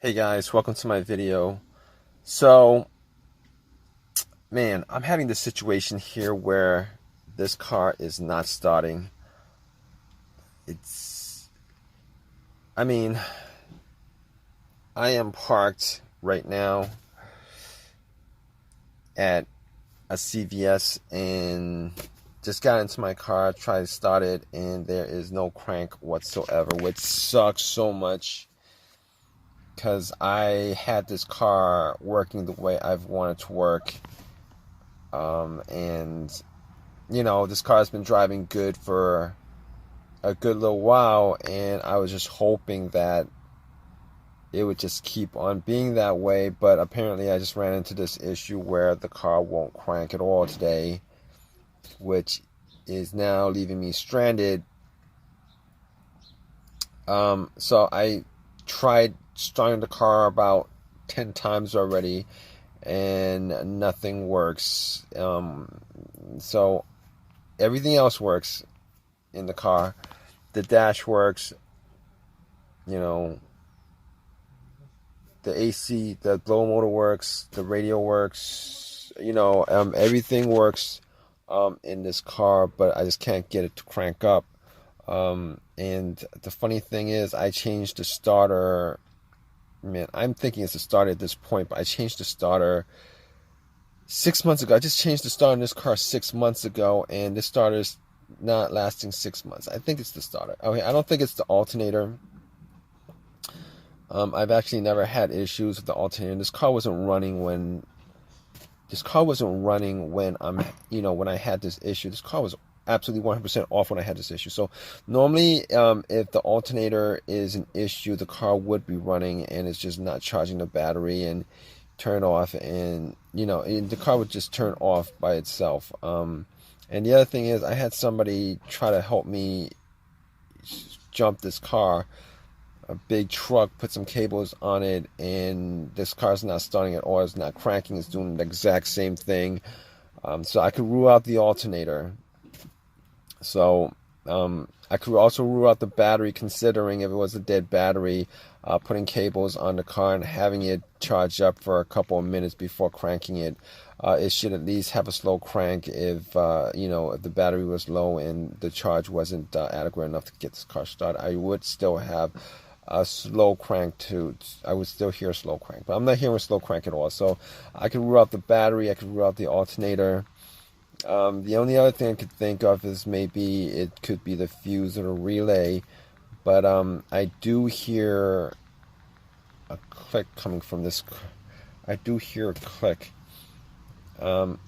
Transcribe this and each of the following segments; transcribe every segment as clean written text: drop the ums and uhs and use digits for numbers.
Hey guys, welcome to my video. So, man, I'm having this situation here where this car is not starting. It's, I mean, I am parked right now at a CVS and just got into my car, tried to start it, and there is no crank whatsoever, which sucks so much. Because I had this car working the way I've wanted to work. And, this car has been driving good for a good little while. And I was just hoping that it would just keep on being that way. But apparently I just ran into this issue where the car won't crank at all today, which is now leaving me stranded. So I tried starting the car about 10 times already and nothing works. So everything else works in the car. The dash works, the AC, the blow motor works, the radio works, everything works in this car, but I just can't get it to crank up. And the funny thing is, I changed the starter. Man, I'm thinking it's the starter at this point, but I changed the starter 6 months ago. I just changed the starter in this car 6 months ago, and this starter's not lasting 6 months. I think it's the starter. Okay, I don't think it's the alternator. I've actually never had issues with the alternator. This car wasn't running when when I had this issue. This car was absolutely 100% off when I had this issue. So normally, if the alternator is an issue, the car would be running and it's just not charging the battery and turn off, and the car would just turn off by itself. And the other thing is, I had somebody try to help me jump this car. A big truck put some cables on it, and this car's not starting at all. It's not cranking. It's doing the exact same thing. So I could rule out the alternator. So I could also rule out the battery, considering if it was a dead battery, putting cables on the car and having it charge up for a couple of minutes before cranking it. It should at least have a slow crank if the battery was low and the charge wasn't adequate enough to get this car started. I would still have a slow crank too. I would still hear a slow crank, but I'm not hearing a slow crank at all. So I could rule out the battery. I could rule out the alternator. The only other thing I could think of is maybe it could be the fuse or the relay, but I do hear a click coming from this. I do hear a click, and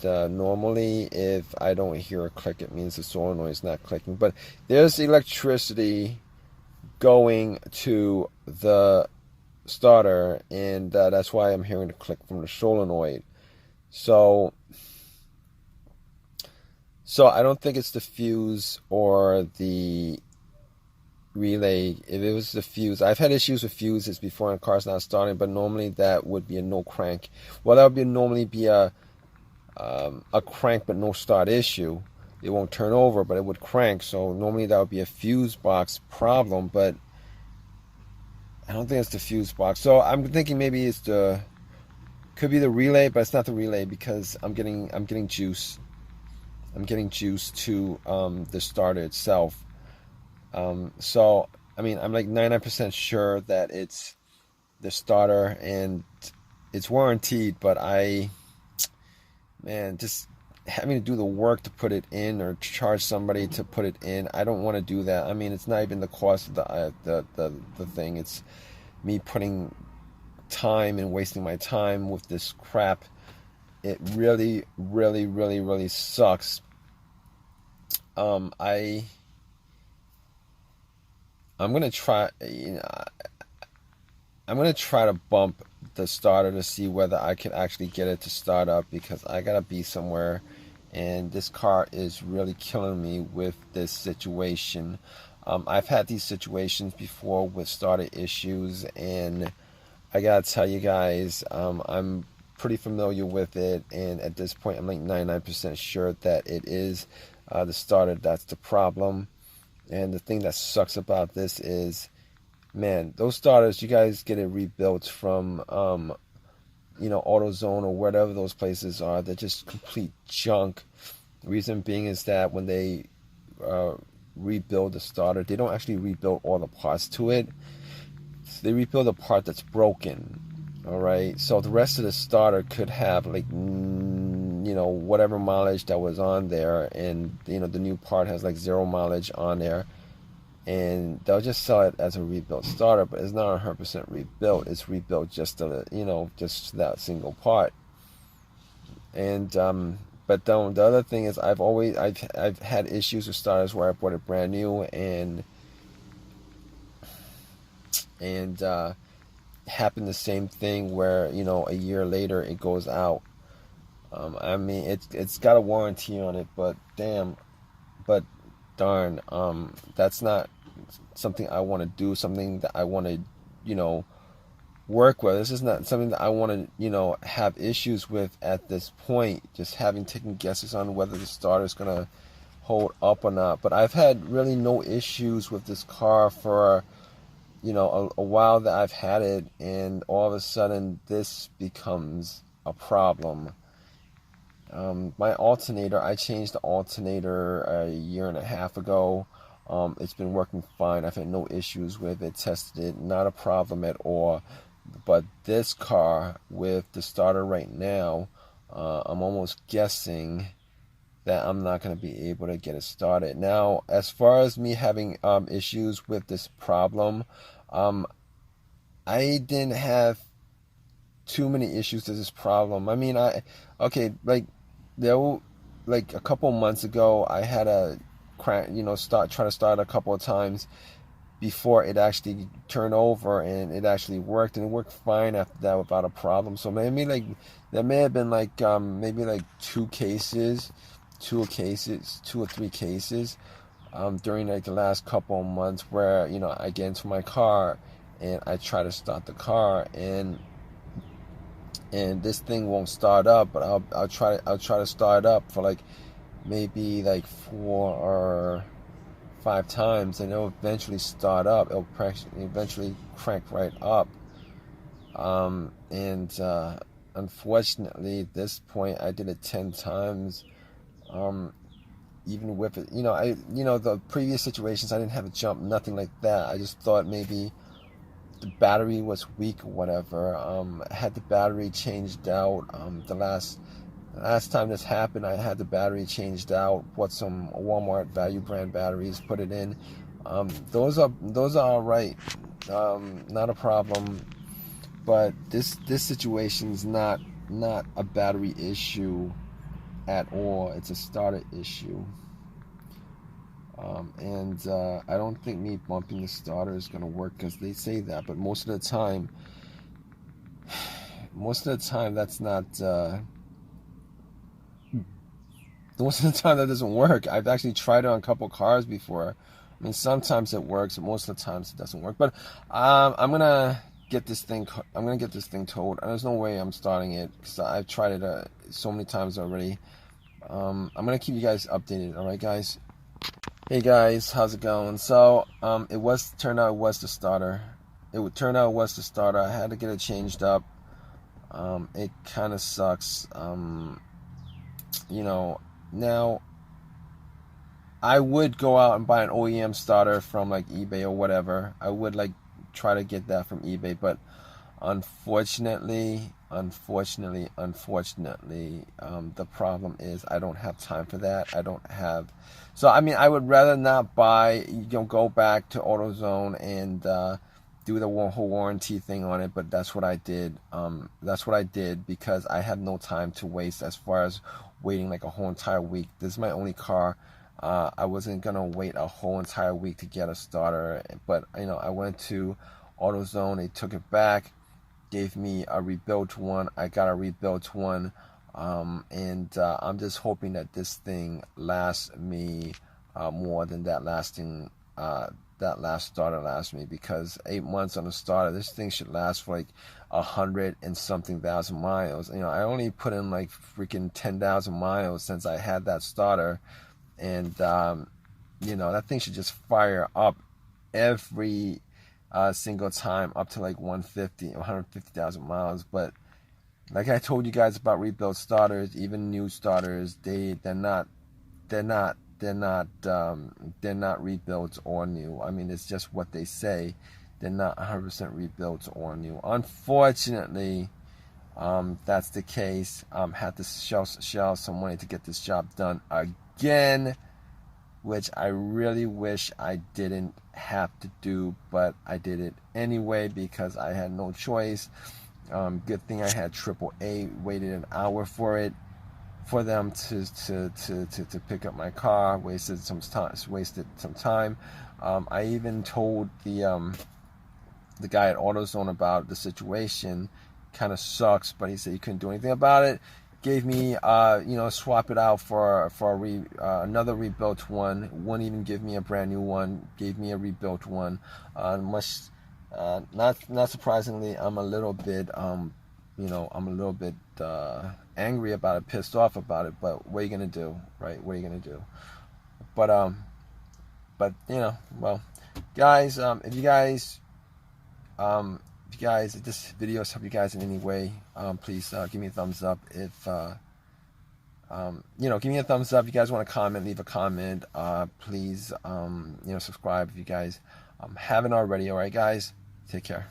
normally if I don't hear a click, it means the solenoid is not clicking. But there's electricity going to the starter, and that's why I'm hearing the click from the solenoid. So I don't think it's the fuse or the relay. If it was the fuse, I've had issues with fuses before and cars not starting, but normally that would be a no crank. Well, that would normally be a crank but no start issue. It won't turn over, but it would crank. So normally that would be a fuse box problem, but I don't think it's the fuse box. So I'm thinking maybe could be the relay, but it's not the relay because I'm getting juice. I'm getting juice to the starter itself. So I'm like 99% sure that it's the starter and it's warranted, but just having to do the work to put it in or charge somebody to put it in, I don't want to do that. It's not even the cost of the thing. It's me putting time and wasting my time with this crap. It really, really, really, really sucks. I'm gonna try. I'm gonna try to bump the starter to see whether I can actually get it to start up, because I gotta be somewhere, and this car is really killing me with this situation. I've had these situations before with starter issues, and I gotta tell you guys, I'm pretty familiar with it, and at this point I'm like 99% sure that it is the starter that's the problem. And the thing that sucks about this is man, those starters, you guys get it rebuilt from AutoZone or whatever those places are. They're just complete junk. Reason being is that when they rebuild the starter, they don't actually rebuild all the parts to it. So they rebuild the part that's broken. All right, so the rest of the starter could have like whatever mileage that was on there, and the new part has like 0 mileage on there, and they'll just sell it as a rebuilt starter, but it's not 100% rebuilt. It's rebuilt just just that single part. And but the other thing is I've had issues with starters where I bought it brand new and happened the same thing where a year later it goes out. I mean it's got a warranty on it, but darn, that's not something I want to do, something that I want to work with. This is not something that I want to have issues with at this point, just having taken guesses on whether the starter is going to hold up or not. But I've had really no issues with this car for a while that I've had it, and all of a sudden this becomes a problem. My alternator, I changed the alternator a year and a half ago. It's been working fine. I've had no issues with it. Tested it, not a problem at all. But this car with the starter right now, I'm almost guessing that I'm not going to be able to get it started. Now, as far as me having issues with this problem, I didn't have too many issues with this problem. I mean, like a couple months ago, I had a try to start a couple of times before it actually turned over, and it actually worked, and it worked fine after that without a problem. So maybe like there may have been like maybe like two or three cases during like the last couple of months where I get into my car and I try to start the car, and this thing won't start up, but I'll try to start up for like maybe like 4 or 5 times, and it'll eventually start up. It'll eventually crank right up. And unfortunately, at this point, I did it 10 times. Even with it, the previous situations, I didn't have a jump, nothing like that. I just thought maybe the battery was weak or whatever. I had the battery changed out. The last time this happened, I had the battery changed out. Bought some Walmart value brand batteries, put it in. Those are all right, not a problem. But this situation's not a battery issue at all. It's a starter issue. And I don't think me bumping the starter is gonna work, because they say that, but most of the time that's not. Most of the time that doesn't work. I've actually tried it on a couple cars before. I mean, sometimes it works, but most of the times it doesn't work. But I'm gonna get this thing towed. There's no way I'm starting it, because I've tried it so many times already. I'm gonna keep you guys updated. All right, guys. Hey guys, how's it going? So turned out it was the starter. I had to get it changed up. It kind of sucks. Now I would go out and buy an OEM starter from like eBay or whatever. I would like try to get that from eBay, but unfortunately, the problem is I don't have time for that. So I mean, I would rather not buy, go back to AutoZone and do the whole warranty thing on it, but that's what I did. Because I had no time to waste as far as waiting like a whole entire week. This is my only car. I wasn't gonna wait a whole entire week to get a starter, but I went to AutoZone. They took it back, gave me a rebuilt one. I got a rebuilt one, and I'm just hoping that this thing lasts me more than that last starter lasts me, because 8 months on a starter, this thing should last for like 100 and something thousand miles. I only put in like freaking 10,000 miles since I had that starter, and that thing should just fire up every single time up to like 150,000 miles. But like I told you guys about rebuild starters, even new starters, they're not they're not rebuilt or new. I mean, it's just what they say. They're not 100% rebuilt or new. Unfortunately, that's the case. Had to shell some money to get this job done again, which I really wish I didn't have to do, but I did it anyway because I had no choice. Good thing I had AAA. Waited an hour for them to pick up my car. Wasted some time. I even told the guy at AutoZone about the situation. Kind of sucks, but he said he couldn't do anything about it. Gave me, swap it out for another rebuilt one. Wouldn't even give me a brand new one. Gave me a rebuilt one. Not surprisingly, I'm a little bit, angry about it, pissed off about it. But what are you gonna do, right? What are you gonna do? But well, guys, if this video has helped you guys in any way, please give me a thumbs up. If give me a thumbs up. If you guys want to comment, leave a comment. Please, subscribe if you guys haven't already. All right, guys, take care.